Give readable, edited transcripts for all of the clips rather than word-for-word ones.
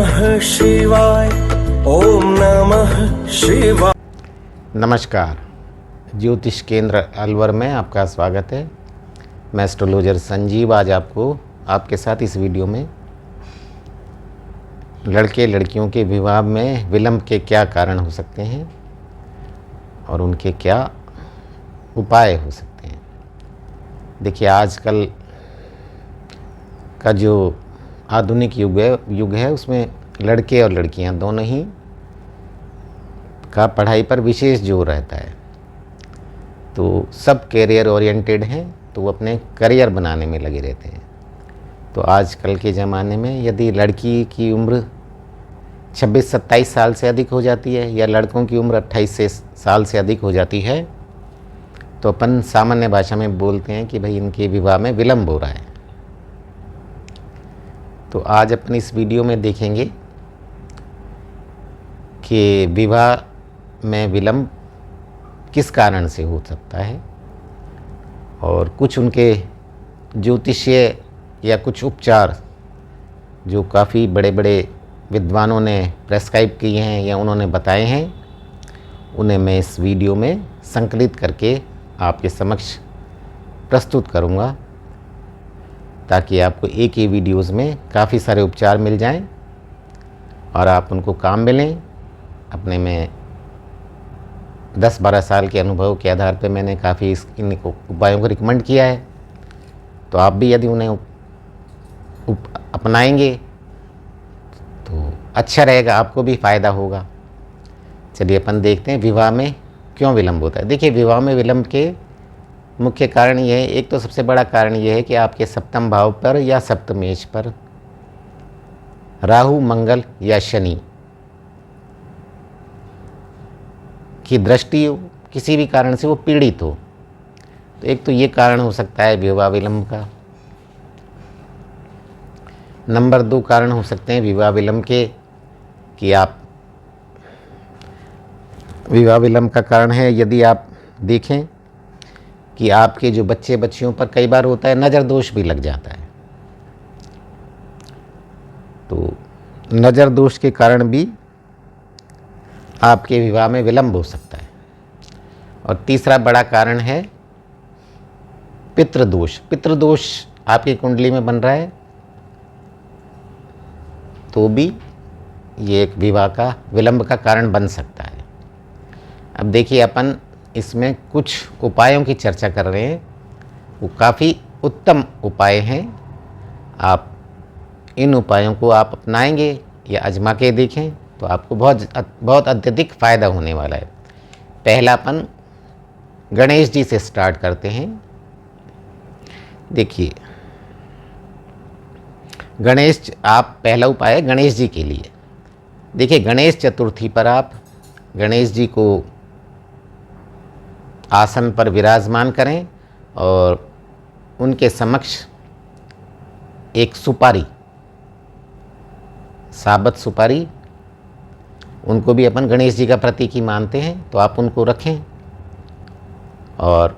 नमः शिवाय। ओम नमः शिवाय। नमस्कार, ज्योतिष केंद्र अलवर में आपका स्वागत है। मैं एस्ट्रोलॉजर संजीव आज आपको आपके साथ इस वीडियो में लड़के लड़कियों के विवाह में विलंब के क्या कारण हो सकते हैं और उनके क्या उपाय हो सकते हैं। देखिए, आजकल का जो आधुनिक युग है उसमें लड़के और लड़कियां दोनों ही का पढ़ाई पर विशेष जोर रहता है। तो सब कैरियर ओरिएंटेड हैं, तो वो अपने करियर बनाने में लगे रहते हैं। तो आजकल के ज़माने में यदि लड़की की उम्र 26-27 साल से अधिक हो जाती है या लड़कों की उम्र 28 साल से अधिक हो जाती है तो अपन सामान्य भाषा में बोलते हैं कि भाई इनके विवाह में विलंब हो रहा है। तो आज अपन इस वीडियो में देखेंगे कि विवाह में विलंब किस कारण से हो सकता है और कुछ उनके ज्योतिषीय या कुछ उपचार जो काफ़ी बड़े बड़े विद्वानों ने प्रेस्क्राइब किए हैं या उन्होंने बताए हैं, उन्हें मैं इस वीडियो में संकलित करके आपके समक्ष प्रस्तुत करूंगा ताकि आपको एक ही वीडियोज़ में काफ़ी सारे उपचार मिल जाएं और आप उनको काम में लें। अपने में 10-12 साल के अनुभव के आधार पर मैंने काफ़ी इन उपायों को रिकमेंड किया है, तो आप भी यदि उन्हें अपनाएंगे तो अच्छा रहेगा, आपको भी फ़ायदा होगा। चलिए अपन देखते हैं विवाह में क्यों विलंब होता है। देखिए, विवाह में विलंब के मुख्य कारण ये है, एक तो सबसे बड़ा कारण ये है कि आपके सप्तम भाव पर या सप्तमेश पर राहु, मंगल या शनि की दृष्टि किसी भी कारण से वो पीड़ित हो। तो एक तो ये कारण हो सकता है विवाह विलंब का। नंबर 2 कारण हो सकते हैं विवाह विलंब के कि आप विवाह विलंब का कारण है यदि आप देखें कि आपके जो बच्चे बच्चियों पर कई बार होता है नज़र दोष भी लग जाता है। तो नज़र दोष के कारण भी आपके विवाह में विलंब हो सकता है। और तीसरा बड़ा कारण है पितृदोष। पितृदोष आपकी कुंडली में बन रहा है तो भी ये एक विवाह का विलंब का कारण बन सकता है। अब देखिए, अपन इसमें कुछ उपायों की चर्चा कर रहे हैं, वो काफ़ी उत्तम उपाय हैं। आप इन उपायों को आप अपनाएंगे या आजमा के देखें तो आपको बहुत अत्यधिक फ़ायदा होने वाला है। पहला अपन गणेश जी से स्टार्ट करते हैं। देखिए, आप पहला उपाय है गणेश जी के लिए। देखिए, गणेश चतुर्थी पर आप गणेश जी को आसन पर विराजमान करें और उनके समक्ष एक सुपारी, साबत सुपारी, उनको भी अपन गणेश जी का प्रतीक ही मानते हैं, तो आप उनको रखें और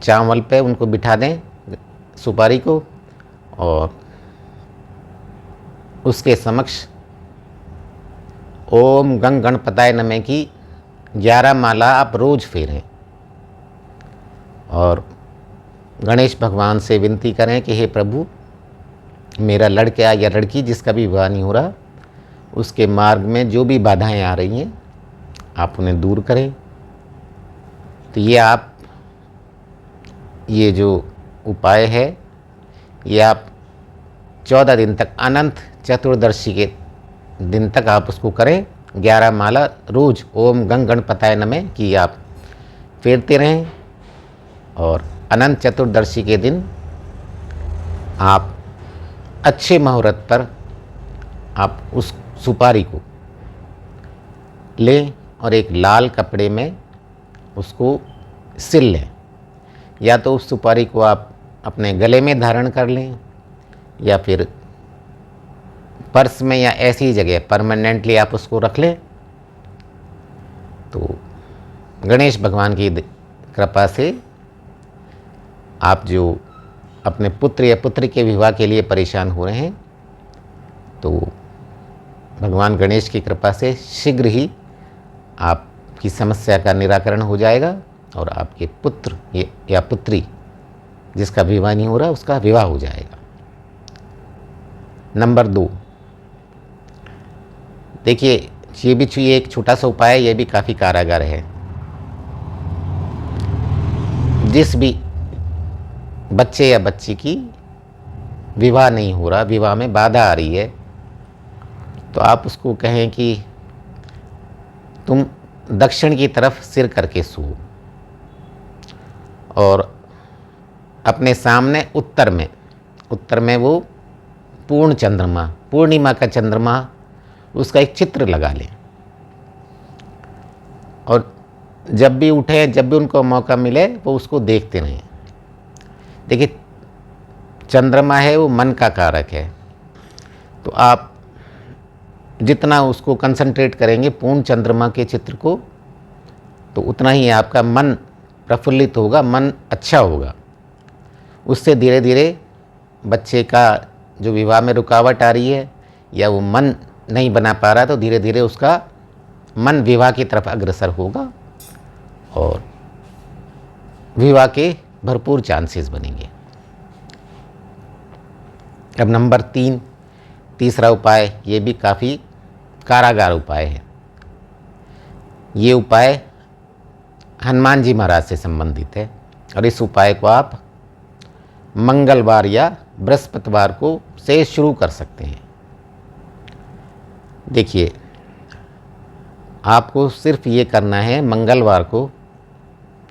चावल पे उनको बिठा दें सुपारी को और उसके समक्ष ओम गंग गणपताय नमः की 11 माला आप रोज़ फेरें और गणेश भगवान से विनती करें कि हे प्रभु, मेरा लड़का या लड़की जिसका भी विवाह नहीं हो रहा उसके मार्ग में जो भी बाधाएं आ रही हैं आप उन्हें दूर करें। तो ये जो उपाय है ये आप 14 दिन तक, अनंत चतुर्दशी के दिन तक आप उसको करें। 11 माला रोज ओम गंग गणपताय नमः की आप फेरते रहें और अनंत चतुर्दशी के दिन आप अच्छे मुहूर्त पर आप उस सुपारी को लें और एक लाल कपड़े में उसको सिल लें। या तो उस सुपारी को आप अपने गले में धारण कर लें या फिर पर्स में या ऐसी जगह परमानेंटली आप उसको रख लें। तो गणेश भगवान की कृपा से आप जो अपने पुत्र या पुत्री के विवाह के लिए परेशान हो रहे हैं तो भगवान गणेश की कृपा से शीघ्र ही आपकी समस्या का निराकरण हो जाएगा और आपके पुत्र या पुत्री जिसका विवाह नहीं हो रहा उसका विवाह हो जाएगा। नंबर 2, देखिए ये भी एक छोटा सा उपाय है, ये भी काफ़ी कारागार है। जिस भी बच्चे या बच्ची की विवाह नहीं हो रहा, विवाह में बाधा आ रही है, तो आप उसको कहें कि तुम दक्षिण की तरफ सिर करके सो और अपने सामने उत्तर में वो पूर्ण चंद्रमा, पूर्णिमा का चंद्रमा, उसका एक चित्र लगा लें और जब भी उठे, जब भी उनको मौका मिले वो उसको देखते रहें। देखिए चंद्रमा है वो मन का कारक है, तो आप जितना उसको कंसंट्रेट करेंगे पूर्ण चंद्रमा के चित्र को, तो उतना ही आपका मन प्रफुल्लित होगा, मन अच्छा होगा। उससे धीरे धीरे बच्चे का जो विवाह में रुकावट आ रही है या वो मन नहीं बना पा रहा, तो धीरे धीरे उसका मन विवाह की तरफ अग्रसर होगा और विवाह के भरपूर चांसेस बनेंगे। अब नंबर 3, तीसरा उपाय, ये भी काफ़ी कारागार उपाय है। ये उपाय हनुमान जी महाराज से संबंधित है और इस उपाय को आप मंगलवार या बृहस्पतिवार को से शुरू कर सकते हैं। देखिए आपको सिर्फ ये करना है, मंगलवार को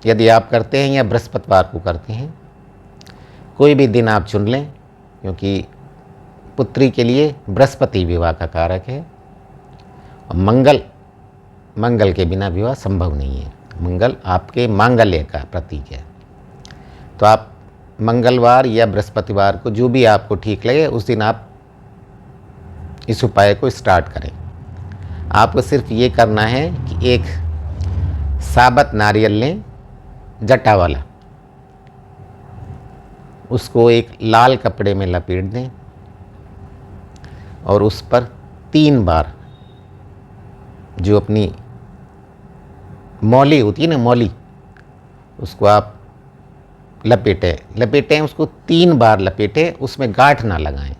यदि आप करते हैं या बृहस्पतिवार को करते हैं, कोई भी दिन आप चुन लें, क्योंकि पुत्री के लिए बृहस्पति विवाह का कारक है और मंगल के बिना विवाह संभव नहीं है। मंगल आपके मांगल्य का प्रतीक है। तो आप मंगलवार या बृहस्पतिवार को, जो भी आपको ठीक लगे, उस दिन आप इस उपाय को स्टार्ट करें। आपको सिर्फ ये करना है कि एक साबुत नारियल लें, जटा वाला, उसको एक लाल कपड़े में लपेट दें और उस पर 3 बार जो अपनी मौली होती है ना, मौली, उसको आप लपेटें, उसको 3 बार लपेटें, उसमें गांठ ना लगाएं।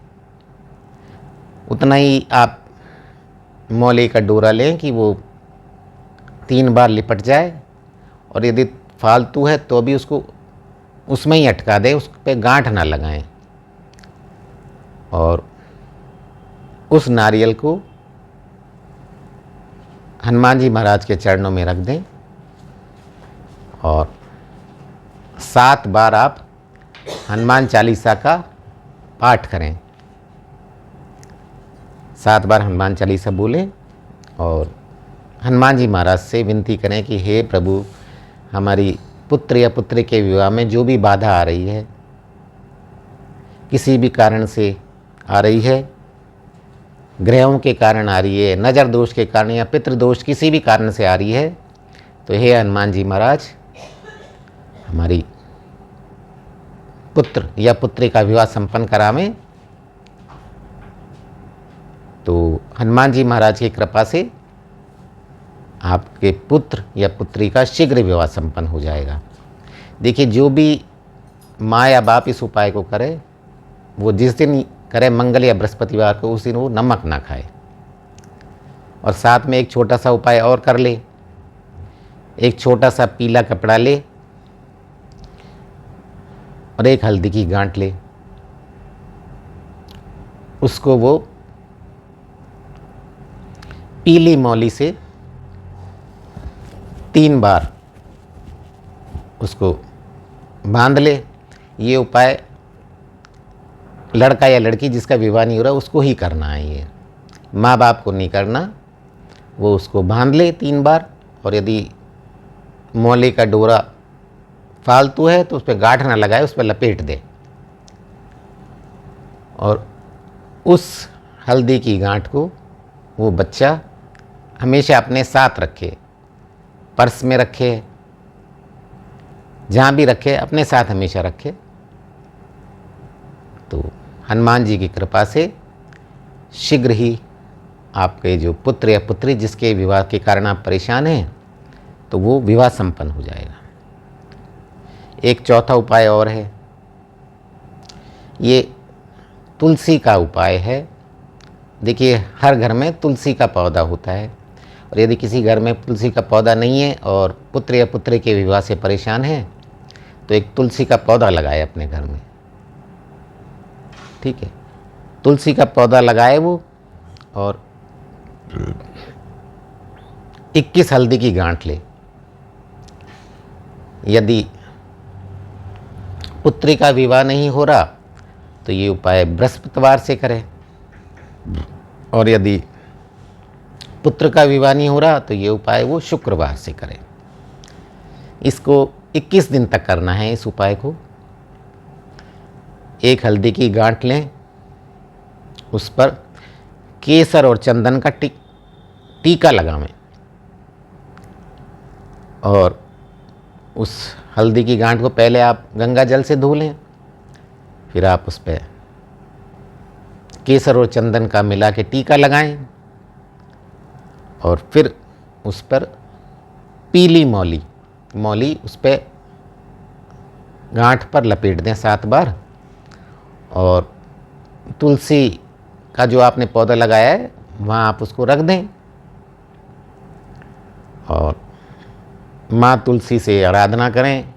उतना ही आप मौली का डोरा लें कि वो 3 बार लिपट जाए और यदि फालतू है तो भी उसको उसमें ही अटका दें, उस पर गांठ ना लगाएं और उस नारियल को हनुमान जी महाराज के चरणों में रख दें और 7 बार आप हनुमान चालीसा का पाठ करें। 7 बार हनुमान चालीसा बोलें और हनुमान जी महाराज से विनती करें कि हे प्रभु, हमारी पुत्र या पुत्री के विवाह में जो भी बाधा आ रही है, किसी भी कारण से आ रही है, ग्रहों के कारण आ रही है, नज़र दोष के कारण या पितृदोष किसी भी कारण से आ रही है, तो हे हनुमान जी महाराज, हमारी पुत्र या पुत्री का विवाह संपन्न करावें। तो हनुमान जी महाराज की कृपा से आपके पुत्र या पुत्री का शीघ्र विवाह संपन्न हो जाएगा। देखिए जो भी माँ या बाप इस उपाय को करे, वो जिस दिन करे मंगल या बृहस्पतिवार को, उस दिन वो नमक ना खाए और साथ में एक छोटा सा उपाय और कर ले। एक छोटा सा पीला कपड़ा ले और एक हल्दी की गांठ ले, उसको वो पीली मौली से 3 बार उसको बांध ले। ये उपाय लड़का या लड़की जिसका विवाह नहीं हो रहा उसको ही करना है, ये माँ बाप को नहीं करना। वो उसको बांध ले 3 बार और यदि मौली का डोरा फालतू है तो उस पर गांठ ना लगाए, उस पर लपेट दे और उस हल्दी की गांठ को वो बच्चा हमेशा अपने साथ रखे, पर्स में रखे, जहाँ भी रखे अपने साथ हमेशा रखे। तो हनुमान जी की कृपा से शीघ्र ही आपके जो पुत्र या पुत्री जिसके विवाह के कारण आप परेशान हैं, तो वो विवाह संपन्न हो जाएगा। एक चौथा उपाय और है, ये तुलसी का उपाय है। देखिए, हर घर में तुलसी का पौधा होता है, और यदि किसी घर में तुलसी का पौधा नहीं है और पुत्र या पुत्री के विवाह से परेशान है, तो एक तुलसी का पौधा लगाए अपने घर में। ठीक है, तुलसी का पौधा लगाए वो, और 21 हल्दी की गांठ ले। यदि पुत्री का विवाह नहीं हो रहा तो ये उपाय बृहस्पतिवार से करें, और यदि पुत्र का विवाह नहीं हो रहा तो ये उपाय वो शुक्रवार से करें। इसको 21 दिन तक करना है। इस उपाय को 1 हल्दी की गांठ लें, उस पर केसर और चंदन का टीका लगावें, और उस हल्दी की गांठ को पहले आप गंगा जल से धो लें, फिर आप उस पर केसर और चंदन का मिला के टीका लगाएं, और फिर उस पर पीली मौली उस पर गांठ पर लपेट दें 7 बार, और तुलसी का जो आपने पौधा लगाया है वहाँ आप उसको रख दें, और माँ तुलसी से आराधना करें,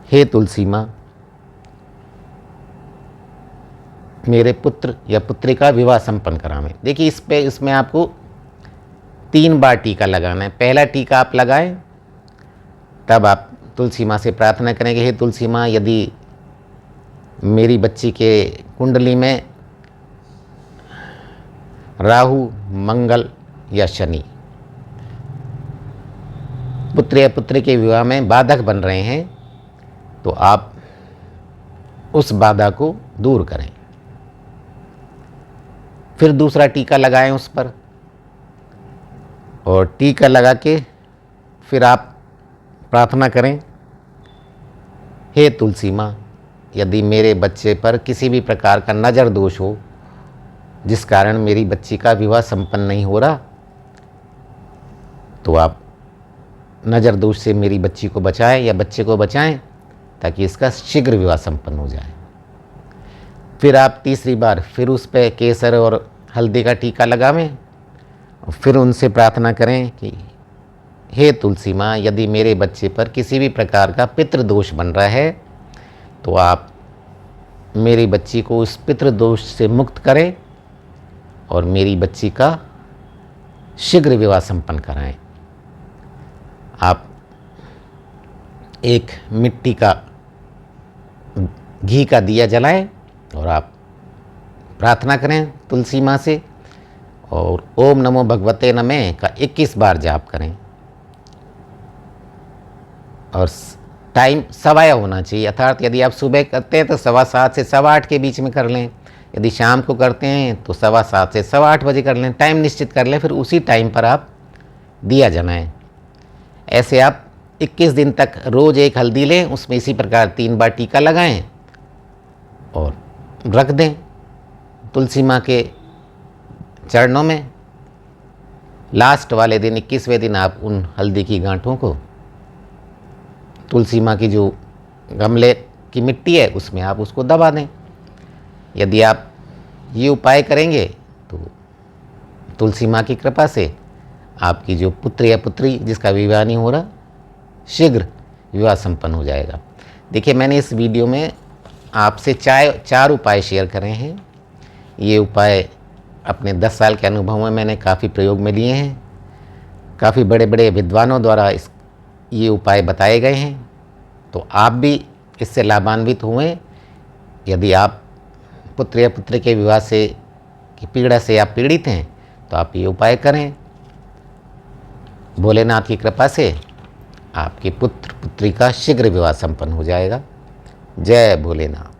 हे तुलसी माँ, मेरे पुत्र या पुत्री का विवाह संपन्न करावें। देखिए, इसमें आपको 3 बार टीका लगाना है। पहला टीका आप लगाएं, तब आप तुलसी माँ से प्रार्थना करें कि हे तुलसी माँ, यदि मेरी बच्ची के कुंडली में राहु, मंगल या शनि पुत्र या पुत्री के विवाह में बाधक बन रहे हैं, तो आप उस बाधा को दूर करें। फिर दूसरा टीका लगाएं उस पर, और टीका लगा के फिर आप प्रार्थना करें, हे तुलसी माँ, यदि मेरे बच्चे पर किसी भी प्रकार का नज़र दोष हो जिस कारण मेरी बच्ची का विवाह संपन्न नहीं हो रहा, तो आप नज़र दोष से मेरी बच्ची को बचाएं या बच्चे को बचाएं, ताकि इसका शीघ्र विवाह संपन्न हो जाए। फिर आप तीसरी बार फिर उस पर केसर और हल्दी का टीका लगावें, और फिर उनसे प्रार्थना करें कि हे तुलसी माँ, यदि मेरे बच्चे पर किसी भी प्रकार का पितृदोष बन रहा है, तो आप मेरी बच्ची को उस पितृदोष से मुक्त करें और मेरी बच्ची का शीघ्र विवाह संपन्न कराएं। आप एक मिट्टी का घी का दिया जलाएं, और आप प्रार्थना करें तुलसी माँ से, और ओम नमो भगवते नमः का 21 बार जाप करें। और टाइम सवाया होना चाहिए, अर्थात यदि आप सुबह करते हैं तो 7:15 से 8:15 के बीच में कर लें, यदि शाम को करते हैं तो 7:15 से 8:15 बजे कर लें। टाइम निश्चित कर लें, फिर उसी टाइम पर आप दिया जलाएं। ऐसे आप 21 दिन तक रोज़ 1 हल्दी लें, उसमें इसी प्रकार 3 बार टीका लगाएं और रख दें तुलसी माँ के चरणों में। लास्ट वाले दिन 21वें दिन आप उन हल्दी की गांठों को तुलसी माँ की जो गमले की मिट्टी है उसमें आप उसको दबा दें। यदि आप ये उपाय करेंगे तो तुलसी माँ की कृपा से आपकी जो पुत्र या पुत्री जिसका विवाह नहीं हो रहा, शीघ्र विवाह संपन्न हो जाएगा। देखिए, मैंने इस वीडियो में आपसे 4 उपाय शेयर करे हैं। ये उपाय अपने 10 साल के अनुभव में मैंने काफ़ी प्रयोग में लिए हैं। काफ़ी बड़े बड़े विद्वानों द्वारा ये उपाय बताए गए हैं, तो आप भी इससे लाभान्वित हुए। यदि आप पुत्र या पुत्री के विवाह से की पीड़ा से आप पीड़ित हैं तो आप ये उपाय करें। भोलेनाथ की कृपा से आपके पुत्र पुत्री का शीघ्र विवाह संपन्न हो जाएगा। जय भोलेनाथ।